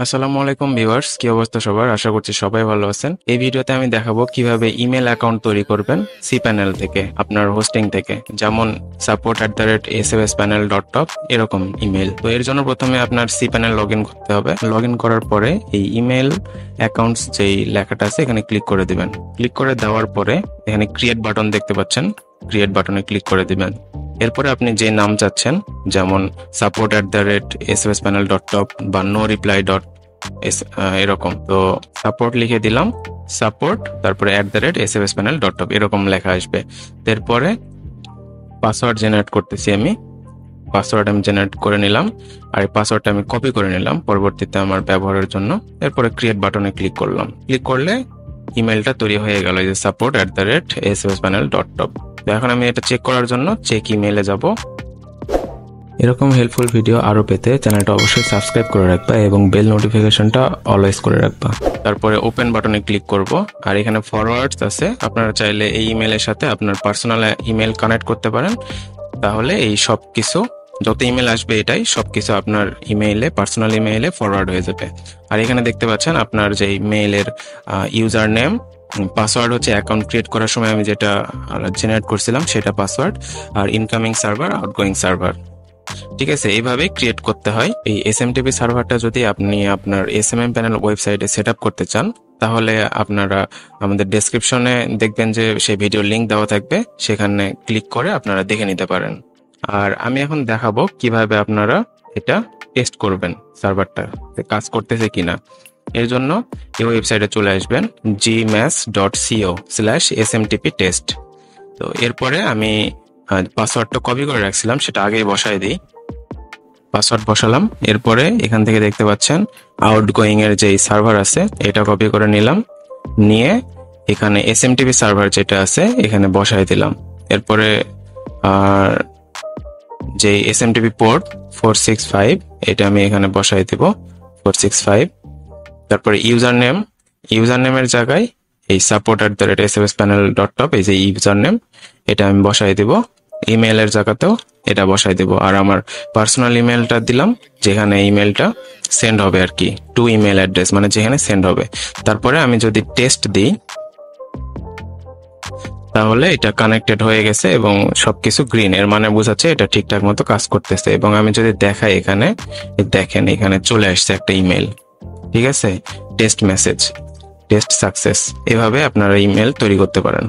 আসসালামু আলাইকুম ভিউয়ার্স, কি অবস্থা সবার? আশা করছি সবাই ভালো আছেন। এই ভিডিওতে আমি দেখাবো কিভাবে ইমেল অ্যাকাউন্ট তৈরি করবেন cPanel থেকে, আপনার হোস্টিং থেকে, যেমন support@savspanel.top এরকম ইমেল। তো এর জন্য প্রথমে আপনার cPanel লগ ইন করতে হবে। লগ ইন করার পরে এই ইমেল অ্যাকাউন্টস যেই লেখাটা আছে এখানে ক্লিক করে দিবেন। ক্লিক করে দেওয়ার পরে এখানে ক্রিয়েট বাটন দেখতে পাচ্ছেন, ক্রিয়েট বাটনে ক্লিক করে দিবেন। এরপরে আপনি যে নাম চাচ্ছেন, যেমন support@savspanel.top বা no reply এরকম, তো সাপোর্ট লিখে দিলাম, সাপোর্ট তারপরে @savspanel.top এরকম লেখা আসবে। এরপরে পাসওয়ার্ড জেনারেট করতেছি আমি জেনারেট করে নিলাম, আর এই পাসওয়ার্ডটা আমি কপি করে নিলাম পরবর্তীতে আমার ব্যবহারের জন্য। এরপরে ক্রিয়েট বাটনে ক্লিক করলাম। ক্লিক করলে ইমেলটা তৈরি হয়ে গেল, এই যে support@savspanel.top। তো এখন আমি এটা চেক করার জন্য চেক ইমেইলে যাব। এরকম হেল্পফুল ভিডিও আরো পেতে চ্যানেলটা অবশ্যই সাবস্ক্রাইব করে রাখবা এবং বেল নোটিফিকেশনটা অলওয়েজ করে রাখবা। তারপরে ওপেন বাটনে ক্লিক করব, আর এখানে ফরওয়ার্ডস আছে, আপনারা চাইলে এই ইমেলের সাথে আপনার পার্সোনাল ইমেল কানেক্ট করতে পারেন। তাহলে এই সব কিছু যত ইমেল আসবে এটাই সবকিছু আপনার ইমেইলে, পার্সোনাল ইমেইলে ফরওয়ার্ড হয়ে যাবে। আর এখানে দেখতে পাচ্ছেন আপনার যে মেইলের ইউজার নেম, পাসওয়ার্ড হচ্ছে অ্যাকাউন্ট ক্রিয়েট করার সময় আমি যেটা জেনারেট করছিলাম সেটা পাসওয়ার্ড, আর ইনকামিং সার্ভার, আউটগোয়িং সার্ভার। ঠিক আছে, এইভাবে ক্রিয়েট করতে হয়। এই এসএমটিপি সার্ভারটা যদি আপনি আপনার এসএমএম প্যানেল ওয়েবসাইটে সেট আপ করতে চান, তাহলে আপনারা আমাদের ডেসক্রিপশনে দেখবেন যে সেই ভিডিও লিংক দেওয়া থাকবে, সেখানে ক্লিক করে আপনারা দেখে নিতে পারেন। আর আমি এখন দেখাবো কিভাবে আপনারা এটা টেস্ট করবেন, সার্ভারটা কাজ করতেছে কিনা। এর জন্য এই ওয়েবসাইটে চলে আসবেন gmas.co/smtp test। তো এরপরে আমি পাসওয়ার্ডটা কপি করে রাখছিলাম, সেটা আগেই বসাই দিই। পাসওয়ার্ড বসালাম, এরপরে এখান থেকে দেখতে পাচ্ছেন আউটগোয়িং এর যে সার্ভার আছে এটা কপি করে নিলাম, নিয়ে এখানে এসএমটিপি সার্ভার যেটা আছে এখানে বসাই দিলাম। এরপরে আর যে এসএমটিপি পোর্ট 465 এটা আমি এখানে বসাই দেব, 465। তারপরে ইউজার নেমের জায়গায় এই support@savspanel.top এই যে ইউজার নেম এটা আমি বসাই দেব। ইমেইলের জায়গাতেও এটা বসাই দেব, আর আমার পার্সোনাল ইমেলটা দিলাম যেখানে ইমেলটা সেন্ড হবে আর কি, টু ইমেল অ্যাড্রেস মানে যেখানে সেন্ড হবে। তারপরে আমি যদি টেস্ট দিই তাহলে এটা কানেক্টেড হয়ে গেছে এবং সবকিছু গ্রিন, এর মানে বোঝাচ্ছে এটা ঠিকঠাক মতো কাজ করতেছে। এবং আমি যদি দেখাই এখানে, দেখেন এখানে চলে আসছে একটা ইমেল, ঠিক আছে, টেস্ট মেসেজ, টেস্ট সাকসেস। এভাবে আপনারা ইমেল তৈরি করতে পারেন।